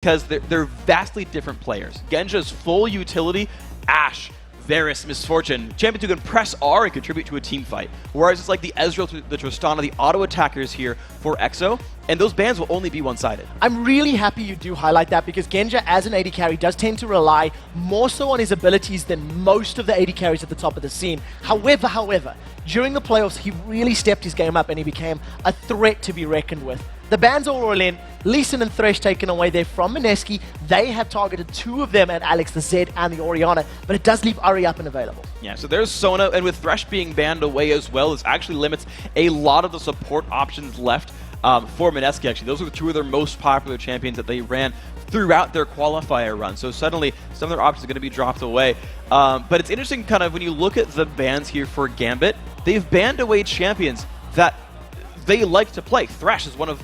because they're vastly different players. Genja's full utility, Ashe, Varus, Misfortune, Champions who can press R and contribute to a team fight. Whereas it's like the Ezreal, the Tristana, the auto attackers here for EXO, and those bans will only be one-sided. I'm really happy you do highlight that because Genja as an AD carry does tend to rely more so on his abilities than most of the AD carries at the top of the scene. However, during the playoffs, he really stepped his game up and he became a threat to be reckoned with. The bans are all in. Lee Sin and Thresh taken away there from Mineski. They have targeted 2 of them at Alex, the Zed, and the Orianna, but it does leave Ari up and available. Yeah, so there's Sona, and with Thresh being banned away as well, this actually limits a lot of the support options left for Mineski, actually. Those are 2 of their most popular champions that they ran throughout their qualifier run. So suddenly, some of their options are going to be dropped away. But it's interesting kind of when you look at the bans here for Gambit, they've banned away champions that they like to play. Thresh is one of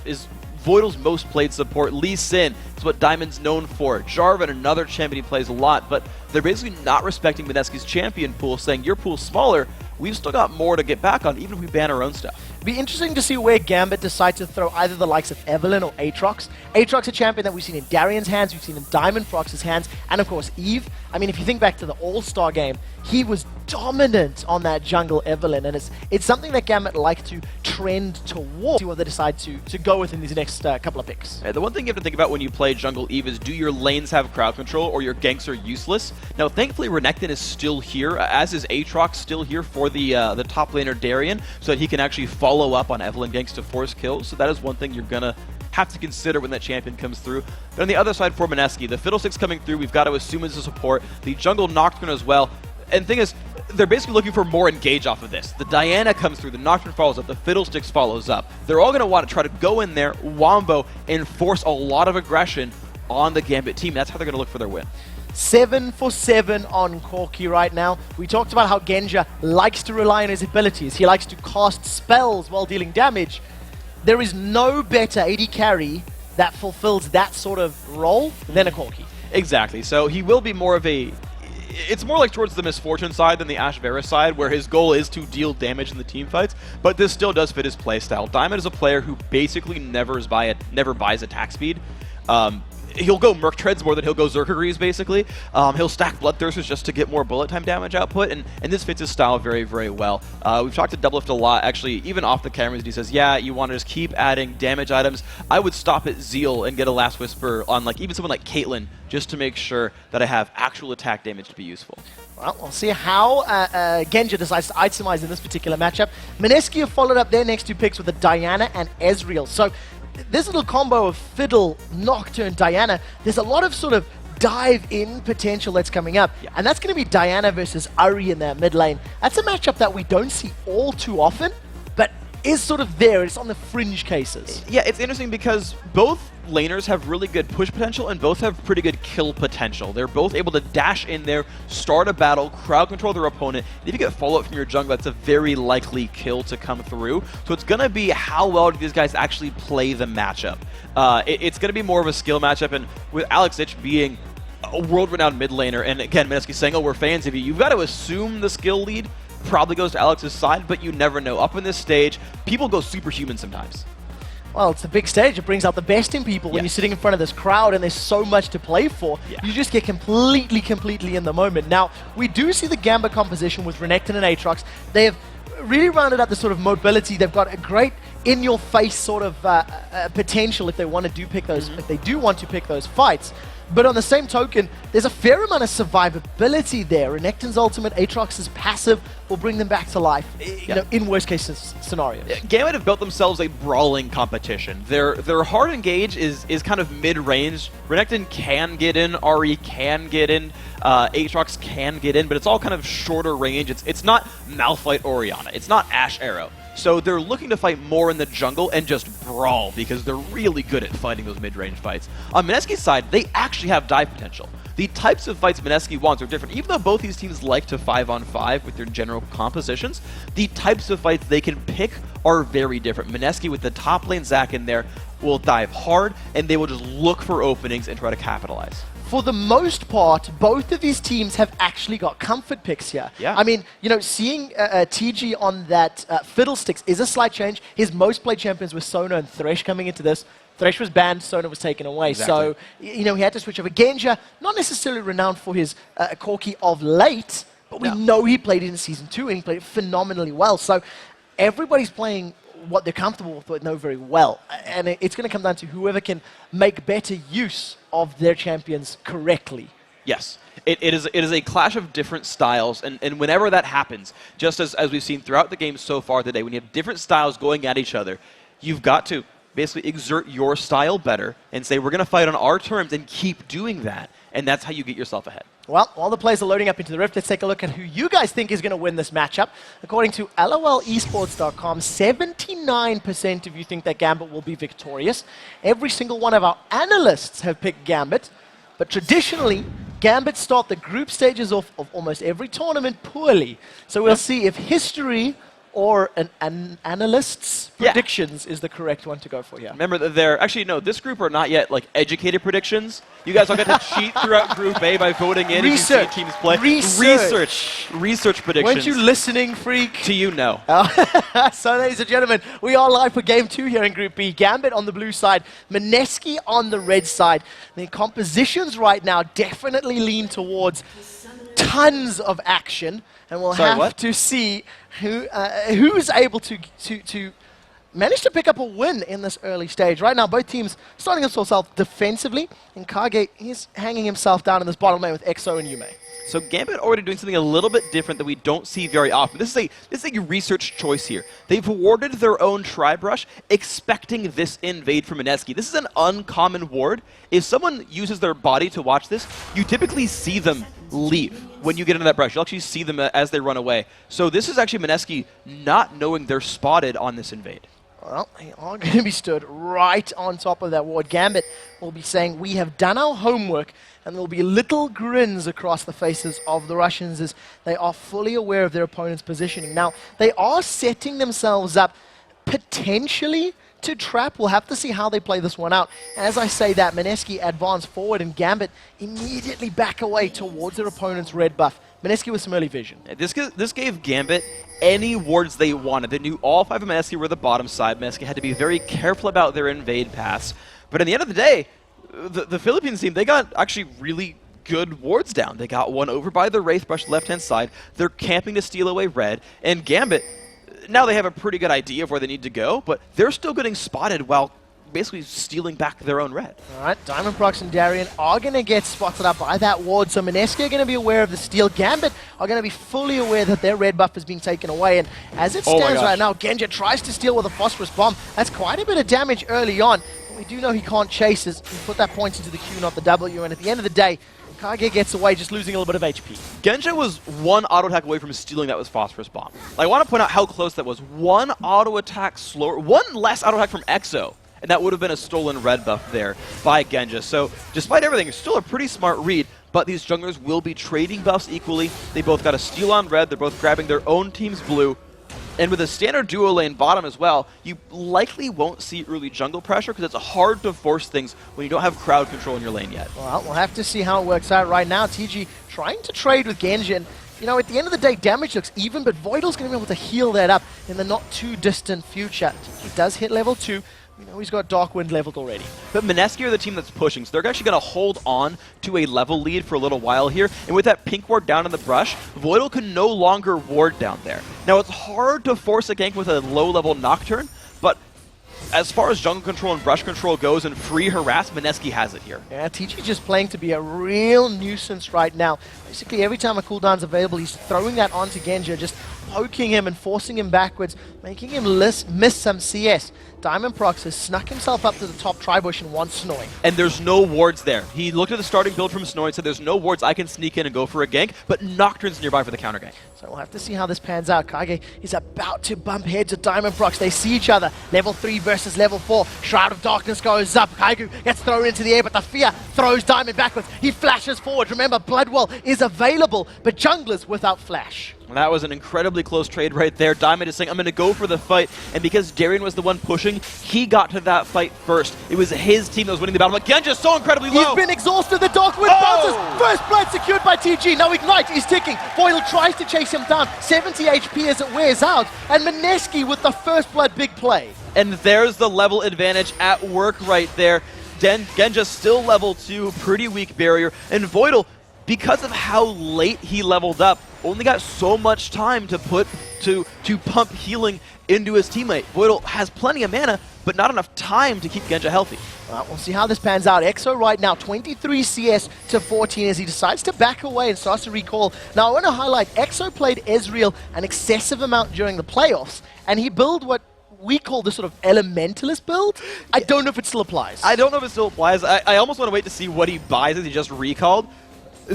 Voidal's most played support. Lee Sin is what Diamond's known for. Jarvan, another champion he plays a lot, but they're basically not respecting Mineski's champion pool, saying your pool's smaller, we've still got more to get back on, even if we ban our own stuff. Be interesting to see where Gambit decides to throw either the likes of Evelynn or Aatrox. Aatrox, a champion that we've seen in Darian's hands, we've seen in Diamond Frox's hands, and of course Eve. I mean, if you think back to the All-Star game, he was dominant on that jungle Evelynn, and it's something that Gambit like to trend towards. See what they decide to go with in these next couple of picks. The one thing you have to think about when you play jungle Eve is, do your lanes have crowd control or your ganks are useless? Now, thankfully, Renekton is still here, as is Aatrox still here for the top laner Darian, so that he can actually follow up on Evelynn ganks to force kills. So that is one thing you're gonna have to consider when that champion comes through. But on the other side for Mineski, the Fiddlesticks coming through, we've got to assume it's a support. The jungle Nocturne as well. And the thing is, they're basically looking for more engage off of this. The Diana comes through, the Nocturne follows up, the Fiddlesticks follows up. They're all going to want to try to go in there, wombo, and force a lot of aggression on the Gambit team. That's how they're going to look for their win. 7 for 7 on Corki right now. We talked about how Genja likes to rely on his abilities. He likes to cast spells while dealing damage. There is no better AD carry that fulfills that sort of role than a Corki. Exactly. So he will be more of a... It's more like towards the Misfortune side than the Ashe Varus side, where his goal is to deal damage in the team fights, but this still does fit his playstyle. Diamond is a player who basically never buys attack speed. He'll go Merc Treads more than he'll go Zerkagrees, basically. He'll stack Bloodthirsters just to get more bullet time damage output, and this fits his style very, very well. We've talked to Doublelift a lot, actually, even off the cameras, and he says, yeah, you want to just keep adding damage items. I would stop at Zeal and get a Last Whisper on even someone like Caitlyn, just to make sure that I have actual attack damage to be useful. Well, we'll see how Genja decides to itemize in this particular matchup. Mineski have followed up their next 2 picks with a Diana and Ezreal. So this little combo of Fiddle, Nocturne, Diana, there's a lot of sort of dive-in potential that's coming up. Yeah. And that's going to be Diana versus Ari in that mid lane. That's a matchup that we don't see all too often, but is sort of there. It's on the fringe cases. Yeah, it's interesting because both laners have really good push potential and both have pretty good kill potential. They're both able to dash in there, start a battle, crowd control their opponent. And if you get follow-up from your jungle, that's a very likely kill to come through. So it's going to be how well do these guys actually play the matchup. It's going to be more of a skill matchup, and with Alex Ich being a world-renowned mid laner, and again, Mineski saying, oh, we're fans of you, you've got to assume the skill lead probably goes to Alex's side, but you never know. Up in this stage, people go superhuman sometimes. Well, it's a big stage. It brings out the best in people when you're sitting in front of this crowd and there's so much to play for. Yeah. You just get completely in the moment. Now, we do see the Gambit composition with Renekton and Aatrox. They have really rounded up the sort of mobility. They've got a great in-your-face sort of potential if they want to pick those. If they do want to pick those fights. But on the same token, there's a fair amount of survivability there. Renekton's ultimate, Aatrox's passive will bring them back to life, you know, in worst-case scenarios. Gambit have built themselves a brawling competition. Their hard engage is kind of mid-range. Renekton can get in, Ari can get in, Aatrox can get in, but it's all kind of shorter range. It's not Malphite Orianna. It's not Ashe Arrow. So they're looking to fight more in the jungle and just brawl because they're really good at fighting those mid-range fights. On Mineski's side, they actually have dive potential. The types of fights Mineski wants are different. Even though both these teams like to 5-on-5 with their general compositions, the types of fights they can pick are very different. Mineski with the top lane Zac in there will dive hard, and they will just look for openings and try to capitalize. For the most part, both of these teams have actually got comfort picks here. Yeah. I mean, you know, seeing TG on that Fiddlesticks is a slight change. His most played champions were Sona and Thresh coming into this. Thresh was banned, Sona was taken away. Exactly. So, he had to switch over. Genja, not necessarily renowned for his Corki of late, but we know he played it in Season 2 and he played it phenomenally well. So everybody's playing what they're comfortable with, but know very well. And it's going to come down to whoever can make better use of their champions correctly. Yes. It is a clash of different styles, and whenever that happens, just as we've seen throughout the game so far today, when you have different styles going at each other, you've got to basically exert your style better and say, we're going to fight on our terms and keep doing that, and that's how you get yourself ahead. Well, while the players are loading up into the Rift, let's take a look at who you guys think is going to win this matchup. According to LOLesports.com, 79% of you think that Gambit will be victorious. Every single one of our analysts have picked Gambit, but traditionally, Gambit start the group stages of almost every tournament poorly. So we'll see if history or an analyst's predictions is the correct one to go for here. Remember that this group are not yet like educated predictions. You guys all get to cheat throughout Group A by voting in Research. If you see teams play. Research predictions. Weren't you listening, freak? To you, no. So, ladies and gentlemen, we are live for Game 2 here in Group B. Gambit on the blue side, Mineski on the red side. The compositions right now definitely lean towards tons of action, and we'll have to see who's able to manage to pick up a win in this early stage. Right now, both teams starting themselves out defensively, and Kage is hanging himself down in this bottom lane with EXO and Yume. So Gambit already doing something a little bit different that we don't see very often. This is a research choice here. They've awarded their own Tri-Brush, expecting this invade from Mineski. This is an uncommon ward. If someone uses their body to watch this, you typically see them leave when you get into that brush. You'll actually see them as they run away. So this is actually Mineski not knowing they're spotted on this invade. Well, they are going to be stood right on top of that ward. Gambit will be saying, we have done our homework, and there will be little grins across the faces of the Russians as they are fully aware of their opponent's positioning. Now, they are setting themselves up potentially to trap. We'll have to see how they play this one out. As I say that, Mineski advance forward and Gambit immediately back away towards their opponent's red buff. Mineski with some early vision. This gave Gambit any wards they wanted. They knew all 5 of Mineski were the bottom side. Mineski had to be very careful about their invade paths. But at the end of the day, the Philippines team, they got actually really good wards down. They got one over by the Wraith Brush left-hand side. They're camping to steal away red. And Gambit, now they have a pretty good idea of where they need to go, but they're still getting spotted while basically stealing back their own red. All right, Diamond Prox and Darien are going to get spotted up by that ward, so Mineski are going to be aware of the steal. Gambit are going to be fully aware that their red buff is being taken away, and as it stands right now, Genja tries to steal with a Phosphorus Bomb. That's quite a bit of damage early on. But we do know he can't chase as he put that point into the Q, not the W, and at the end of the day, Kage gets away, just losing a little bit of HP. Genja was one auto attack away from stealing that with Phosphorus Bomb. I want to point out how close that was. One auto attack slower, one less auto attack from EXO, and that would have been a stolen red buff there by Genja. So despite everything, it's still a pretty smart read, but these junglers will be trading buffs equally. They both got a steal on red, they're both grabbing their own team's blue. And with a standard duo lane bottom as well, you likely won't see early jungle pressure because it's hard to force things when you don't have crowd control in your lane yet. Well, we'll have to see how it works out. Right now, TG trying to trade with Genji, and at the end of the day, damage looks even, but Voidal's going to be able to heal that up in the not too distant future. He does hit level 2. He's got Dark Wind leveled already. But Mineski are the team that's pushing, so they're actually going to hold on to a level lead for a little while here. And with that pink ward down in the brush, Voidal can no longer ward down there. Now, it's hard to force a gank with a low-level Nocturne, but as far as jungle control and brush control goes and free harass, Mineski has it here. Yeah, TG just playing to be a real nuisance right now. Basically, every time a cooldown's available, he's throwing that onto Genja, just poking him and forcing him backwards, making him miss some CS. Diamond Prox has snuck himself up to the top tri-bush and wants Snowy. And there's no wards there. He looked at the starting build from Snowy and said there's no wards, I can sneak in and go for a gank, but Nocturne's nearby for the counter gank. So we'll have to see how this pans out. Kage is about to bump heads with Diamond Prox. They see each other. Level 3 versus level 4. Shroud of Darkness goes up. Kaigu gets thrown into the air, but the fear throws Diamond backwards. He flashes forward. Remember, Bloodwell is available, but junglers without flash. Well, that was an incredibly close trade right there. Diamond is saying, I'm going to go for the fight. And because Darien was the one pushing, he got to that fight first. It was his team that was winning the battle. But Genja's so incredibly low. He's been exhausted. The Dark Wind bounces. First blood secured by TG. Now Ignite is ticking. Voidal tries to chase him down. 70 HP as it wears out. And Mineski with the first blood big play. And there's the level advantage at work right there. Genja still level 2, pretty weak barrier. And Voidal, because of how late he leveled up, only got so much time to pump healing into his teammate. Voidal has plenty of mana, but not enough time to keep Genja healthy. Well, we'll see how this pans out. EXO right now, 23 CS to 14 as he decides to back away and starts to recall. Now, I want to highlight, EXO played Ezreal an excessive amount during the playoffs, and he built what we call the sort of elementalist build. I don't know if it still applies. I don't know if it still applies. I almost want to wait to see what he buys as he just recalled.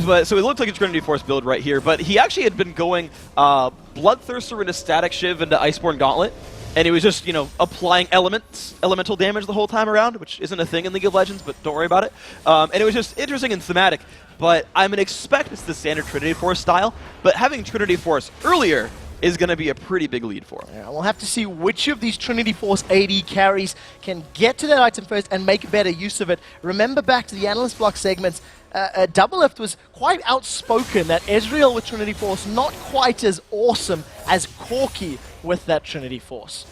But, so it looked like a Trinity Force build right here, but he actually had been going Bloodthirster into Static Shiv into Iceborne Gauntlet, and he was just, you know, applying elemental damage the whole time around, which isn't a thing in League of Legends, but don't worry about it. And it was just interesting and thematic, but I'm going to expect it's the standard Trinity Force style, but having Trinity Force earlier is going to be a pretty big lead for him. Yeah, we'll have to see which of these Trinity Force AD carries can get to that item first and make better use of it. Remember back to the Analyst Block segments, Doublelift was quite outspoken that Ezreal with Trinity Force not quite as awesome as Corki with that Trinity Force.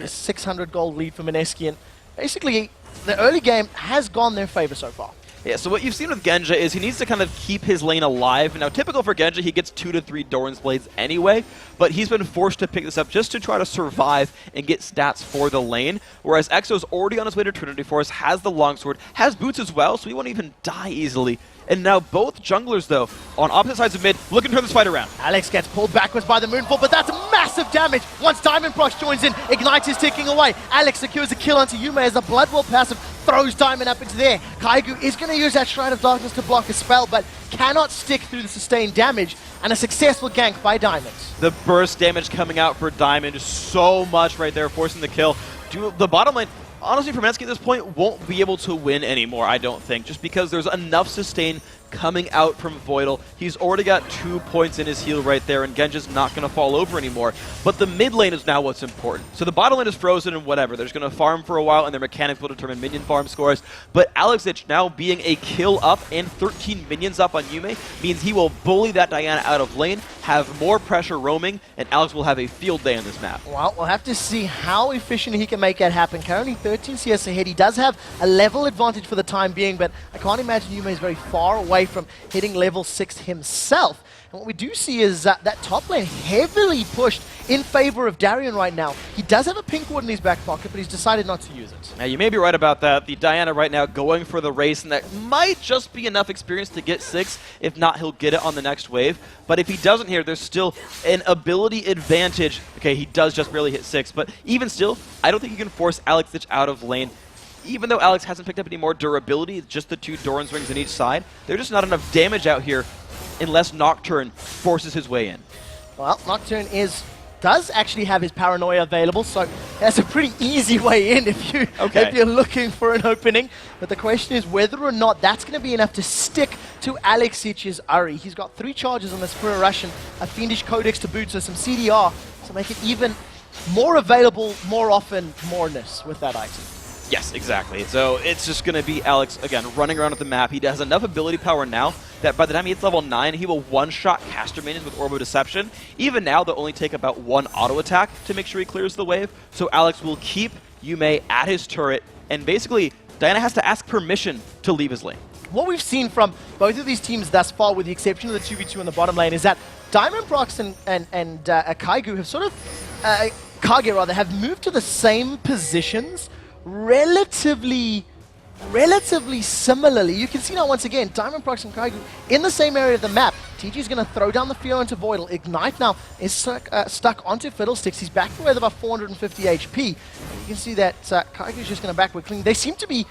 A 600 gold lead for Mineski, and basically the early game has gone their favor so far. Yeah, so what you've seen with Genja is he needs to kind of keep his lane alive. Now, typical for Genja, he gets 2 to 3 Doran's Blades anyway, but he's been forced to pick this up just to try to survive and get stats for the lane, whereas EXO's already on his way to Trinity Force, has the Longsword, has boots as well, so he won't even die easily. And now both junglers, though, on opposite sides of mid, looking to turn this fight around. Alex gets pulled backwards by the Moonfall, but that's massive damage. Once Diamondprox joins in, Ignite is ticking away. Alex secures a kill onto Yume as the Bloodwell passive throws Diamond up into there. Kaigu is going to use that Shrine of Darkness to block a spell, but cannot stick through the sustained damage, and a successful gank by Diamond. The burst damage coming out for Diamond is so much right there, forcing the kill. The bottom lane, honestly, for Mineski at this point, won't be able to win anymore, I don't think, just because there's enough sustain coming out from Voidal. He's already got 2 points in his heal right there, and Genja's not going to fall over anymore. But the mid lane is now what's important. So the bottom lane is frozen and whatever. They're just going to farm for a while, and their mechanics will determine minion farm scores. But Alexich now being a kill up and 13 minions up on Yume means he will bully that Diana out of lane, have more pressure roaming, and Alex will have a field day on this map. Well, we'll have to see how efficient he can make that happen. Currently 13 CS ahead. He does have a level advantage for the time being, but I can't imagine Yume is very far away from hitting level 6 himself. And what we do see is that top lane heavily pushed in favor of Darian right now. He does have a pink ward in his back pocket, but he's decided not to use it. Now, you may be right about that. The Diana right now going for the race, and that might just be enough experience to get 6. If not, he'll get it on the next wave. But if he doesn't here, there's still an ability advantage. Okay, he does just barely hit 6, but even still, I don't think you can force Alexich out of lane. Even though Alex hasn't picked up any more durability, just the 2 Doran's Rings on each side, there's just not enough damage out here unless Nocturne forces his way in. Well, Nocturne does actually have his Paranoia available, so that's a pretty easy way in if you're looking for an opening. But the question is whether or not that's going to be enough to stick to Alexich's Uri. He's got 3 charges on this for a Russian, a Fiendish Codex to boot, so some CDR to make it even more available, more often, moreness with that item. Yes, exactly. So it's just going to be Alex, again, running around at the map. He has enough ability power now that by the time he hits level 9, he will one-shot caster minions with Orb of Deception. Even now, they'll only take about 1 auto attack to make sure he clears the wave. So Alex will keep Yume at his turret, and basically, Diana has to ask permission to leave his lane. What we've seen from both of these teams thus far, with the exception of the 2v2 in the bottom lane, is that Diamondprox and Kaigu have sort of, Kage rather, have moved to the same positions relatively similarly. You can see now once again, Diamondprox and Kaigu in the same area of the map. TG is going to throw down the Fear onto Voidal. Ignite now is stuck onto Fiddlesticks. He's back with about 450 HP. And you can see that Kaigu is just going to backward clean. They seem to be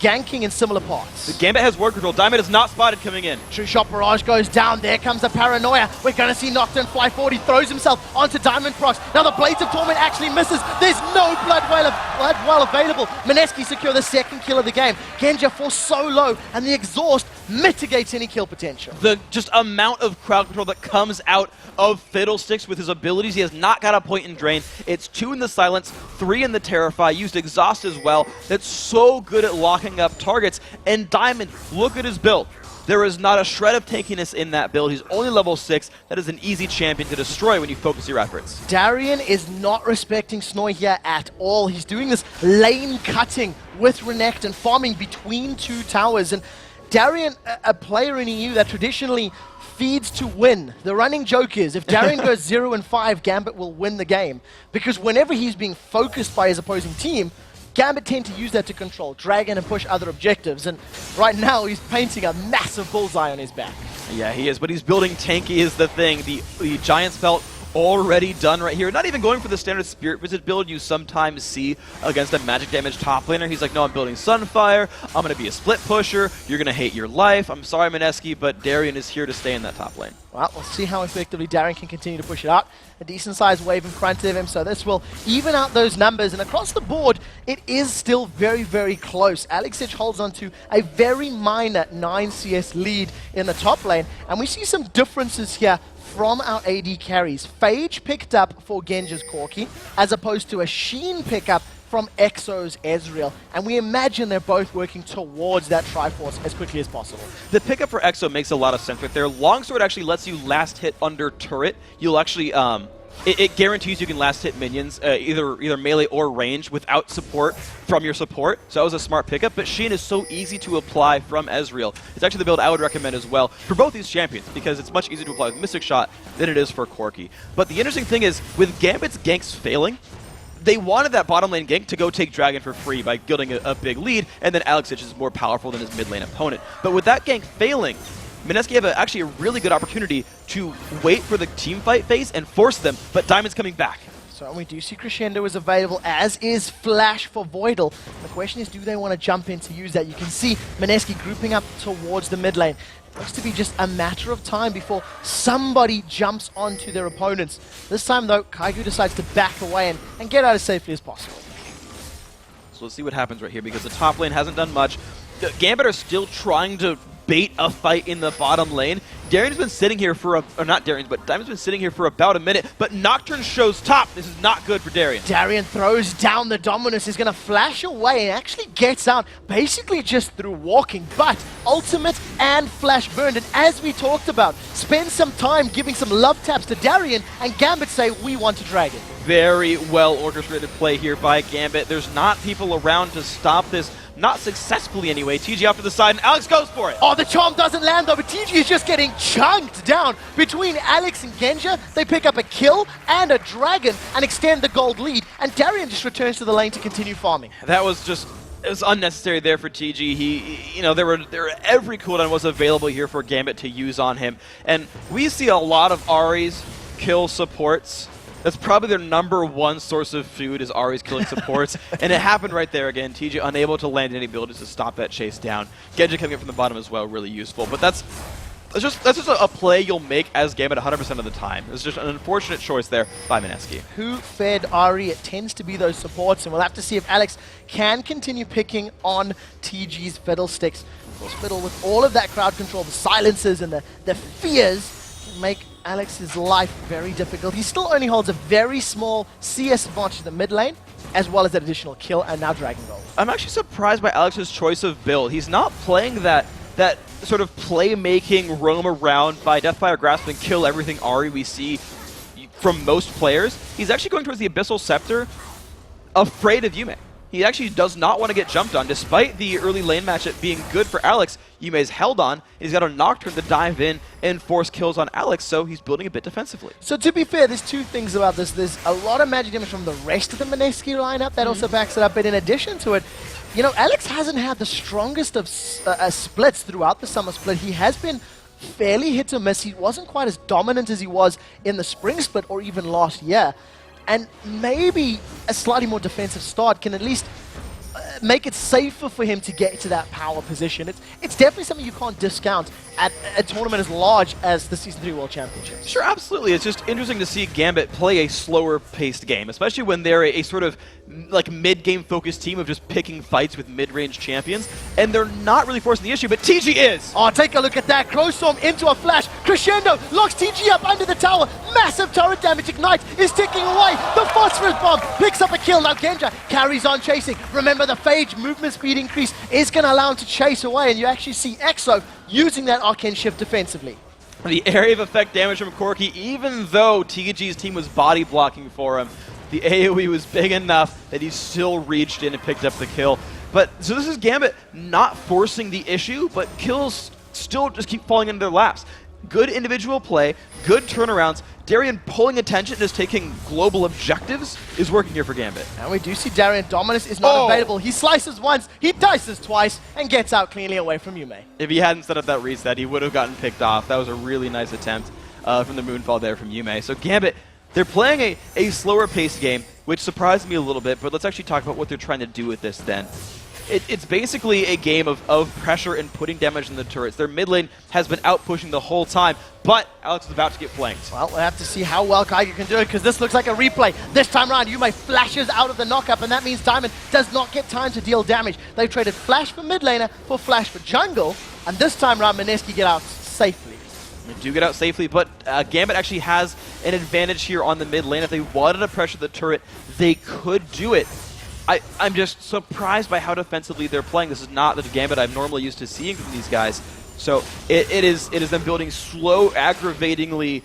ganking in similar parts. The Gambit has ward control. Diamond is not spotted coming in. True Shot Barrage goes down. There comes the Paranoia. We're going to see Nocturne fly forward. He throws himself onto Diamondprox. Now the Blades of Torment actually misses. There's no Bloodwell available. Mineski secure the 2nd kill of the game. Genja falls so low, and the exhaust mitigates any kill potential. The just amount of crowd control that comes out of Fiddlesticks with his abilities. He has not got a point in Drain. It's 2 in the Silence, 3 in the Terrify. Used Exhaust as well. That's so good at lock locking up targets. And Diamond, look at his build. There is not a shred of tankiness in that build. He's only level 6. That is an easy champion to destroy when you focus your efforts. Darien is not respecting Snoy here at all. He's doing this lane cutting with Renekton, farming between 2 towers. And Darien, a player in EU that traditionally feeds to win. The running joke is, if Darien goes 0 and 5, Gambit will win the game. Because whenever he's being focused by his opposing team, Gambit tend to use that to control Dragon and push other objectives, and right now he's painting a massive bullseye on his back. Yeah, he is, but he's building tanky is the thing. The Giant's Belt already done right here. Not even going for the standard Spirit Visit build you sometimes see against a magic damage top laner. He's like, no, I'm building Sunfire. I'm going to be a split pusher. You're going to hate your life. I'm sorry, Mineski, but Darien is here to stay in that top lane. Well, we'll see how effectively Darien can continue to push it out. A decent-sized wave in front of him, so this will even out those numbers. And across the board, it is still very, very close. Alexic holds on to a very minor 9 CS lead in the top lane. And we see some differences here from our AD carries. Phage picked up for Genja's Corki, as opposed to a Sheen pickup from Exo's Ezreal. And we imagine they're both working towards that Triforce as quickly as possible. The pickup for Exo makes a lot of sense right there. Longsword actually lets you last hit under turret. You'll actually, it guarantees you can last hit minions, either melee or range, without support from your support. So that was a smart pickup, but Sheen is so easy to apply from Ezreal. It's actually the build I would recommend as well for both these champions, because it's much easier to apply with Mystic Shot than it is for Corki. But the interesting thing is, with Gambit's ganks failing, they wanted that bottom lane gank to go take Dragon for free by building a big lead, and then Alexic is more powerful than his mid lane opponent. But with that gank failing, Mineski have actually a really good opportunity to wait for the team fight phase and force them, but Diamond's coming back. So we do see Crescendo is available, as is Flash for Voidal. The question is, do they want to jump in to use that? You can see Mineski grouping up towards the mid lane. It looks to be just a matter of time before somebody jumps onto their opponents. This time, though, Kaigu decides to back away and get out as safely as possible. So let's see what happens right here, because the top lane hasn't done much. The Gambit are still trying to bait a fight in the bottom lane. Darien's been sitting here for not Darien's, but Diamond's been sitting here for about a minute, but Nocturne shows top. This is not good for Darien. Darien throws down the Dominus, is going to flash away and actually gets out basically just through walking, but ultimate and flash burned. And as we talked about, spend some time giving some love taps to Darien, and Gambit say, we want to Dragon. Very well orchestrated play here by Gambit. There's not people around to stop this. Not successfully anyway. TG off to the side, and Alex goes for it. Oh, the charm doesn't land though, but TG is just getting chunked down. Between Alex and Genja, they pick up a kill and a dragon and extend the gold lead, and Darien just returns to the lane to continue farming. That was just, it was unnecessary there for TG. He, you know, every cooldown was available here for Gambit to use on him, and we see a lot of Ahri's kill supports. That's probably their #1 source of food, is Ahri's killing supports. And it happened right there again. TG unable to land any abilities to stop that chase down. Genja coming in from the bottom as well, really useful. But that's just a play you'll make as Gambit 100% of the time. It's just an unfortunate choice there by Mineski. Who fed Ahri? It tends to be those supports, and we'll have to see if Alex can continue picking on TG's fiddlesticks. Of course, Fiddle, with all of that crowd control, the silences and the fears, can make Alex's life very difficult. He still only holds a very small CS advantage in the mid lane, as well as that additional kill, and now Dragon Gold. I'm actually surprised by Alex's choice of build. He's not playing that sort of playmaking roam around by Deathfire Grasp and kill everything Ahri we see from most players. He's actually going towards the Abyssal Scepter, afraid of Yume. He actually does not want to get jumped on, despite the early lane matchup being good for Alex. Yume's held on. He's got a Nocturne to dive in and force kills on Alex, so he's building a bit defensively. So to be fair, there's two things about this. There's a lot of magic damage from the rest of the Mineski lineup that also backs it up, but in addition to it, you know, Alex hasn't had the strongest of splits throughout the summer split. He has been fairly hit or miss. He wasn't quite as dominant as he was in the spring split or even last year. And maybe a slightly more defensive start can at least make it safer for him to get to that power position. It's definitely something you can't discount at a tournament as large as the Season 3 World Championship. Sure, absolutely. It's just interesting to see Gambit play a slower paced game, especially when they're a sort of like mid-game focused team of just picking fights with mid-range champions, and they're not really forcing the issue, but TG is! Oh, take a look at that. Crowstorm into a flash. Crescendo locks TG up under the tower. Massive turret damage. Ignite is ticking away. The phosphorus bomb picks up a kill. Now Genja carries on chasing. Remember, the Phage movement speed increase is going to allow him to chase away, and you actually see EXO using that arcane shift defensively. The area of effect damage from Corki, even though TG's team was body blocking for him, the AoE was big enough that he still reached in and picked up the kill. But so this is Gambit not forcing the issue, but kills still just keep falling into their laps. Good individual play, good turnarounds. Darien pulling attention, just taking global objectives is working here for Gambit. And we do see Darien Dominus is not available. He slices once, he dices twice, and gets out cleanly away from Yume. If he hadn't set up that reset, he would have gotten picked off. That was a really nice attempt from the Moonfall there from Yume. So Gambit, they're playing a slower paced game, which surprised me a little bit, but let's actually talk about what they're trying to do with this then. It's basically a game of pressure and putting damage in the turrets. Their mid lane has been out pushing the whole time, but Alex is about to get flanked. Well, we'll have to see how well Kaiger can do it, because this looks like a replay. This time around, Yume flashes out of the knockup, and that means Diamond does not get time to deal damage. They've traded Flash for mid laner for Flash for jungle, and this time around, Mineski get out safely. They do get out safely, but Gambit actually has an advantage here on the mid lane. If they wanted to pressure the turret, they could do it. I'm just surprised by how defensively they're playing. This is not the Gambit I'm normally used to seeing from these guys. So it is them building slow, aggravatingly,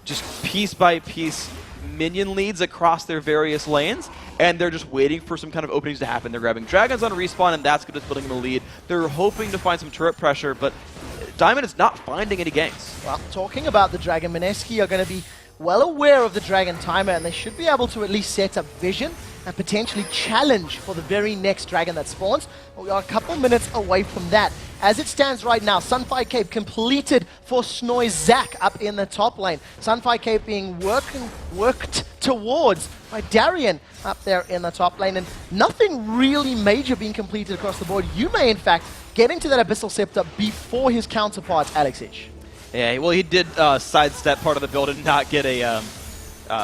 just piece by piece minion leads across their various lanes, and they're just waiting for some kind of openings to happen. They're grabbing dragons on respawn, and that's good at building them a lead. They're hoping to find some turret pressure, but Diamond is not finding any ganks. Well, talking about the dragon, Mineski are going to be well aware of the dragon timer, and they should be able to at least set up vision and potentially challenge for the very next dragon that spawns. But we are a couple minutes away from that. As it stands right now, Sunfire Cape completed for Snoy Zack up in the top lane. Sunfire Cape being worked towards by Darien up there in the top lane, and nothing really major being completed across the board. You may, in fact, get into that Abyssal Scepter before his counterparts, Alex H. Yeah, well, he did sidestep part of the build and not get a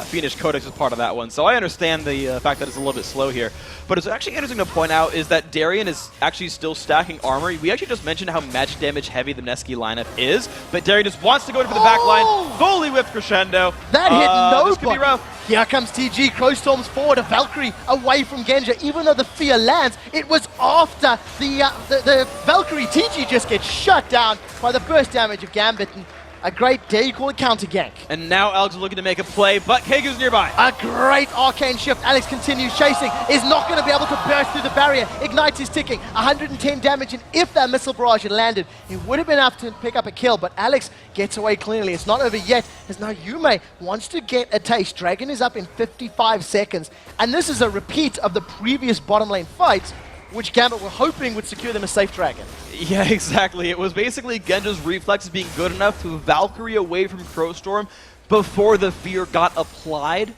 Fiendish Codex as part of that one. So I understand the fact that it's a little bit slow here. But it's actually interesting to point out is that Darien is actually still stacking armor. We actually just mentioned how magic damage heavy the Mineski lineup is, but Darien just wants to go into the back line, fully whipped Crescendo. That hit nobody. This could be rough. Here comes TG, Crowstorms forward, a Valkyrie away from Genja. Even though the fear lands, it was after the Valkyrie. TG just gets shut down by the burst damage of Gambit. And a great, dare you call it, counter gank. And now Alex is looking to make a play, but Keigu's nearby. A great arcane shift. Alex continues chasing, is not going to be able to burst through the barrier. Ignite is ticking, 110 damage, and if that missile barrage had landed, it would have been enough to pick up a kill, but Alex gets away cleanly. It's not over yet, as now Yume wants to get a taste. Dragon is up in 55 seconds, and this is a repeat of the previous bottom lane fights, which Gambit were hoping would secure them a safe dragon. Yeah, exactly. It was basically Genja's reflexes being good enough to Valkyrie away from Crowstorm before the fear got applied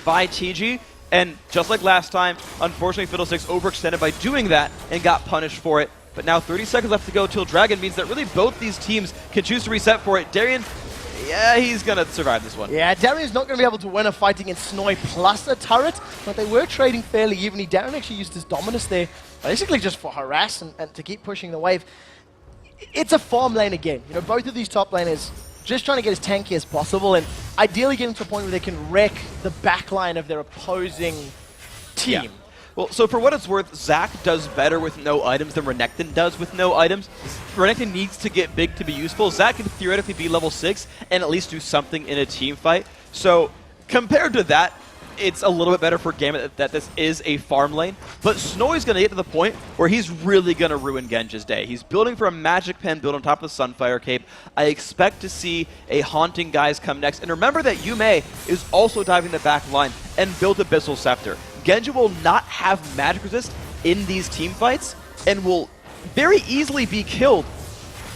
by TG. And just like last time, unfortunately Fiddlesticks overextended by doing that and got punished for it. But now 30 seconds left to go till Dragon means that really both these teams can choose to reset for it. Darien, yeah, he's going to survive this one. Yeah, Darien's not going to be able to win a fight against Snoy plus a turret, but they were trading fairly evenly. Darien actually used his Dominus there, basically just for harass and to keep pushing the wave. It's a farm lane again. You know, both of these top laners just trying to get as tanky as possible and ideally getting to a point where they can wreck the backline of their opposing team. Yeah. Well, so for what it's worth, Zack does better with no items than Renekton does with no items. Renekton needs to get big to be useful. Zack can theoretically be level 6 and at least do something in a team fight. So compared to that, it's a little bit better for Gambit that this is a farm lane. But Snowy's going to get to the point where he's really going to ruin Genja's day. He's building for a magic pen built on top of the Sunfire Cape. I expect to see a Haunting Guise come next. And remember that Yume is also diving the back line and built Abyssal Scepter. Genja will not have magic resist in these team fights and will very easily be killed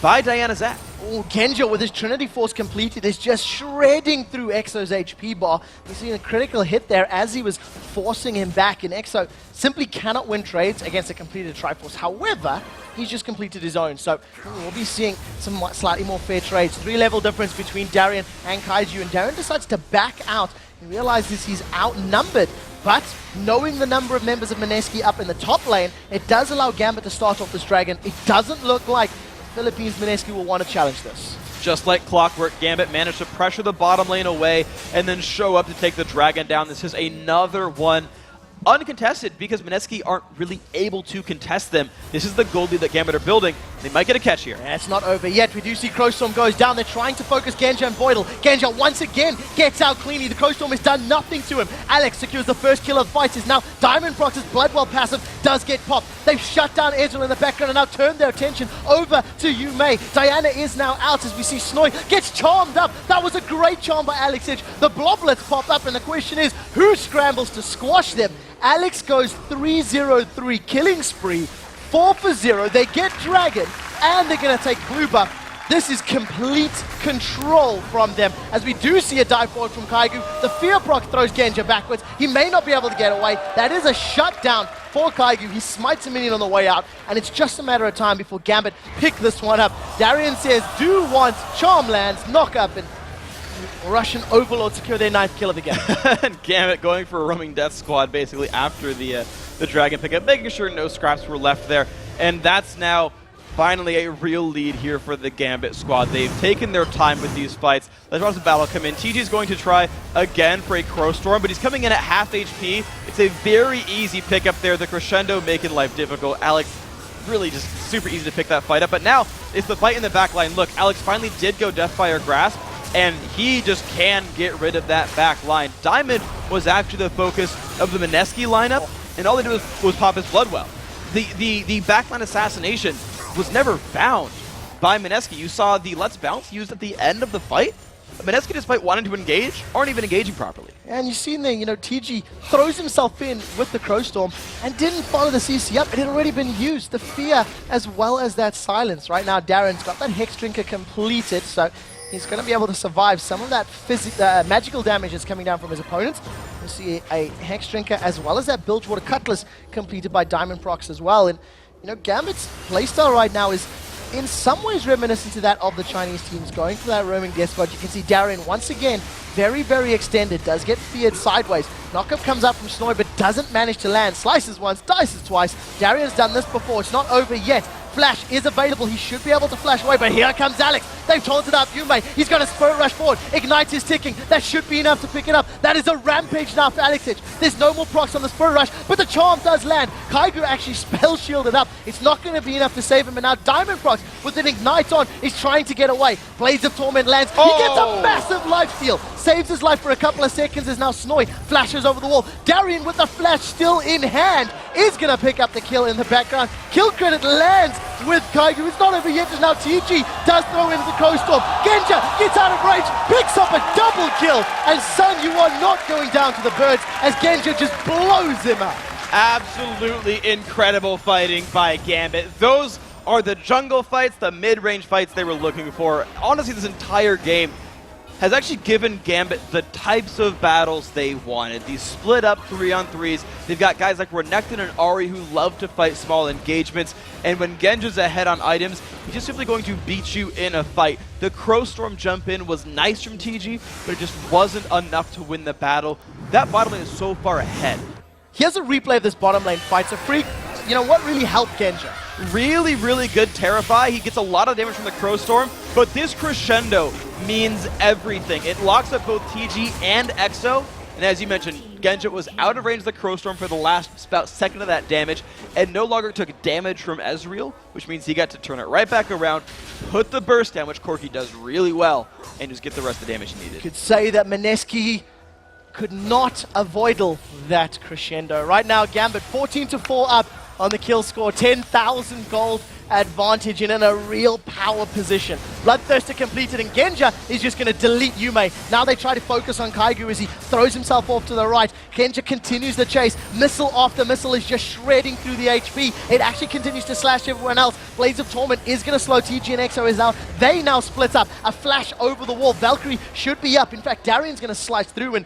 by Diana Zack. Oh, Genja with his Trinity Force completed is just shredding through Exo's HP bar. We're seeing a critical hit there as he was forcing him back, and Exo simply cannot win trades against a completed Triforce. However, he's just completed his own, so we'll be seeing some slightly more fair trades. 3-level difference between Darien and Kaiju, and Darien decides to back out. He realizes he's outnumbered But knowing the number of members of Mineski up in the top lane, it does allow Gambit to start off this dragon. It doesn't look like Philippines Mineski will want to challenge this. Just like clockwork, Gambit managed to pressure the bottom lane away and then show up to take the dragon down. This is another one uncontested because Mineski aren't really able to contest them. This is the gold lead that Gambit are building. They might get a catch here. Yeah, it's not over yet. We do see Crowstorm goes down. They're trying to focus Genja and Voidal. Genja once again gets out cleanly. The Crowstorm has done nothing to him. Alex secures the first kill of the fight. Is now Diamond Prox's Bloodwell passive does get popped. They've shut down Ezreal in the background and now turned their attention over to Yume. Diana is now out as we see Snoy gets charmed up. That was a great charm by Alex Edge. The Bloblets pop up and the question is, who scrambles to squash them? Alex goes 3-0-3 killing spree, 4-for-0. They get Dragon, and they're going to take blue buff. This is complete control from them, as we do see a dive forward from Kaigu. The Fear Proc throws Genja backwards. He may not be able to get away. That is a shutdown for Kaigu. He smites a minion on the way out, and it's just a matter of time before Gambit pick this one up. Darian says, do want Charm lands, knock up, and Russian Overlord secure their 9th kill of the game. And Gambit going for a roaming death squad basically after the dragon pickup, making sure no scraps were left there. And that's now finally a real lead here for the Gambit squad. They've taken their time with these fights. Let's watch the battle come in. TG's going to try again for a Crowstorm, but he's coming in at half HP. It's a very easy pickup there. The Crescendo making life difficult. Alex really just super easy to pick that fight up. But now it's the fight in the back line. Look, Alex finally did go Deathfire Grasp, and he just can get rid of that back line. Diamond was actually the focus of the Mineski lineup, and all they did was pop his Bloodwell. The backline assassination was never found by Mineski. You saw the Let's Bounce used at the end of the fight. Mineski, despite wanting to engage, aren't even engaging properly. And you've seen there, TG throws himself in with the Crowstorm and didn't follow the CC up. It had already been used. The Fear as well as that Silence. Right now, Darren's got that Hex Drinker completed, so he's going to be able to survive some of that magical damage that's coming down from his opponents. We see a Hex Drinker as well as that Bilgewater Cutlass completed by Diamond Prox as well. And, Gambit's playstyle right now is in some ways reminiscent to that of the Chinese teams, going for that roaming death squad. You can see Darren once again very, very extended, does get feared sideways. Knockup comes up from Snoy, but doesn't manage to land. Slices once, dices twice. Darian's done this before. It's not over yet. Flash is available. He should be able to flash away, but here comes Alex. They've taunted up Yume. He's going to Spirit Rush forward. Ignite is ticking. That should be enough to pick it up. That is a rampage now for Alex Edge. There's no more procs on the Spirit Rush, but the charm does land. Kaigu actually spell shielded up. It's not going to be enough to save him, and now Diamond Procs with an Ignite on is trying to get away. Blades of Torment lands. He gets a massive life steal. Saves his life for a couple of seconds as now Snoy flashes over the wall. Darian with the flash still in hand is going to pick up the kill in the background. Kill credit lands with Kaigu. It's not over yet as now TG does throw in the Crowstorm. Genja gets out of range, picks up a double kill, and son, you are not going down to the birds as Genja just blows him up. Absolutely incredible fighting by Gambit. Those are the jungle fights, the mid-range fights they were looking for. Honestly, this entire game has actually given Gambit the types of battles they wanted. These split up 3-on-3s. They've got guys like Renekton and Ahri who love to fight small engagements. And when Genja's ahead on items, he's just simply going to beat you in a fight. The Crowstorm jump in was nice from TG, but it just wasn't enough to win the battle. That bottom lane is so far ahead. Here's a replay of this bottom lane fight. So Freak, what really helped Genja? Really, really good Terrify. He gets a lot of damage from the Crowstorm, but this Crescendo means everything. It locks up both TG and EXO, and as you mentioned, Genja was out of range of the Crowstorm for the last about second of that damage, and no longer took damage from Ezreal, which means he got to turn it right back around, put the burst down, which Corki does really well, and just get the rest of the damage he needed. Could say that Mineski could not avoid that Crescendo. Right now, Gambit 14-4 up on the kill score, 10,000 gold advantage and in a real power position. Bloodthirster completed, and Genja is just going to delete Yume. Now they try to focus on Kaigu as he throws himself off to the right. Genja continues the chase. Missile after missile is just shredding through the HP. It actually continues to slash everyone else. Blades of Torment is going to slow TG and EXO is out. They now split up. A flash over the wall. Valkyrie should be up. In fact, Darian's going to slice through, and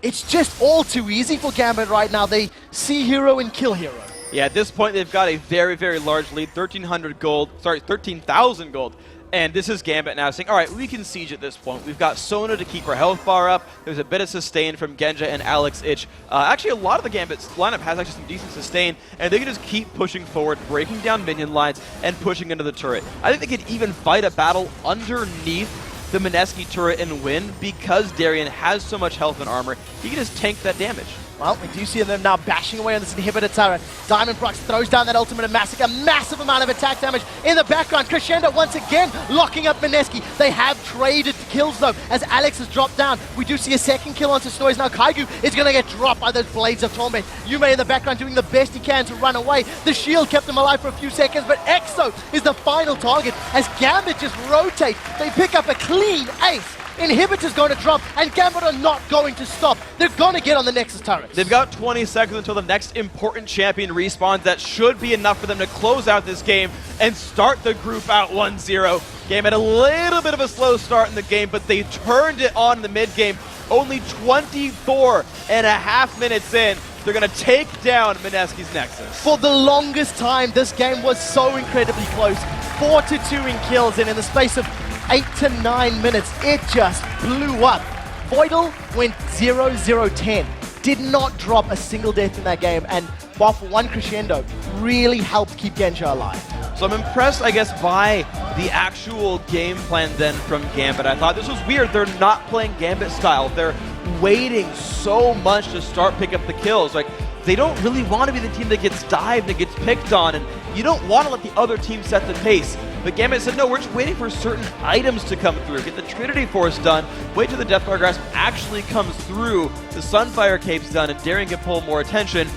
it's just all too easy for Gambit right now. They see hero and kill hero. Yeah, at this point, they've got a very, very large lead, 1,300 gold, sorry, 13,000 gold. And this is Gambit now saying, all right, we can siege at this point. We've got Sona to keep her health bar up. There's a bit of sustain from Genja and Alex Ich. Actually, a lot of the Gambit's lineup has actually some decent sustain, and they can just keep pushing forward, breaking down minion lines, and pushing into the turret. I think they could even fight a battle underneath the Mineski turret and win because Darien has so much health and armor. He can just tank that damage. Well, we do see them now bashing away on this inhibitor turret. Diamondprox throws down that ultimate and Massacre. Massive amount of attack damage in the background. Crescendo once again locking up Mineski. They have traded kills though as Alex has dropped down. We do see a second kill onto Snoise. Now Kaigu is going to get dropped by those Blades of Torment. Yume in the background doing the best he can to run away. The shield kept him alive for a few seconds, but Exo is the final target as Gambit just rotates. They pick up a clean ace. Inhibitor's going to drop, and Gambit are not going to stop. They're going to get on the Nexus turret. They've got 20 seconds until the next important champion respawns. That should be enough for them to close out this game and start the group out 1-0. Game had a little bit of a slow start in the game, but they turned it on in the mid-game. Only 24.5 minutes in, they're going to take down Mineski's Nexus. For the longest time, this game was so incredibly close. 4-2 in kills, and in the space of 8 to 9 minutes, it just blew up. Voidal went 0-0-10. Did not drop a single death in that game, and while for one Crescendo, really helped keep Genja alive. So I'm impressed, I guess, by the actual game plan then from Gambit. I thought this was weird. They're not playing Gambit style. They're waiting so much to start pick up the kills. Like, they don't really want to be the team that gets dived and gets picked on, and you don't want to let the other team set the pace. But Gambit said, no, we're just waiting for certain items to come through. Get the Trinity Force done, wait till the Deathfire Grasp actually comes through, the Sunfire Cape's done, and Darien can pull more attention,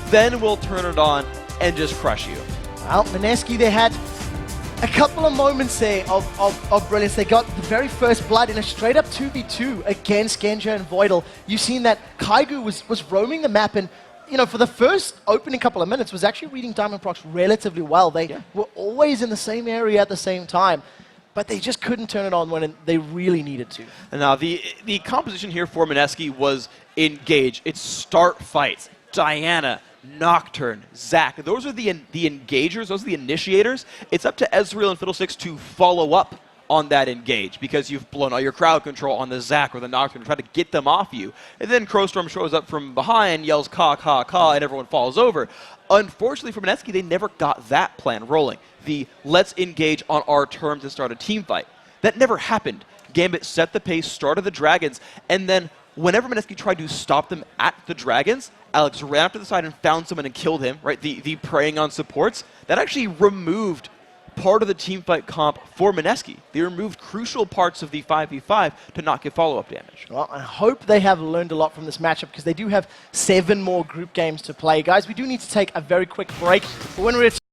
then we'll turn it on and just crush you. Well, Mineski, they had a couple of moments there of brilliance. They got the very first blood in a straight-up 2v2 against Genja and Voidal. You've seen that Kaigu was roaming the map, and you know, for the first opening couple of minutes, was actually reading Diamondprox relatively well. They were always in the same area at the same time, but they just couldn't turn it on when they really needed to. And now, the composition here for Mineski was engage. It's start fights. Diana, Nocturne, Zac. Those are the engagers. Those are the initiators. It's up to Ezreal and Fiddlesticks to follow up on that engage because you've blown all your crowd control on the Zac or the Nocturne to try to get them off you. And then Crowstorm shows up from behind, yells caw, caw, caw, and everyone falls over. Unfortunately for Mineski, they never got that plan rolling. The let's engage on our terms and start a team fight. That never happened. Gambit set the pace, started the Dragons, and then whenever Mineski tried to stop them at the Dragons, Alex ran up to the side and found someone and killed him, right? The preying on supports. That actually removed part of the teamfight comp for Mineski. They removed crucial parts of the 5v5 to not get follow-up damage. Well, I hope they have learned a lot from this matchup because they do have 7 more group games to play. Guys, we do need to take a very quick break, but when we return,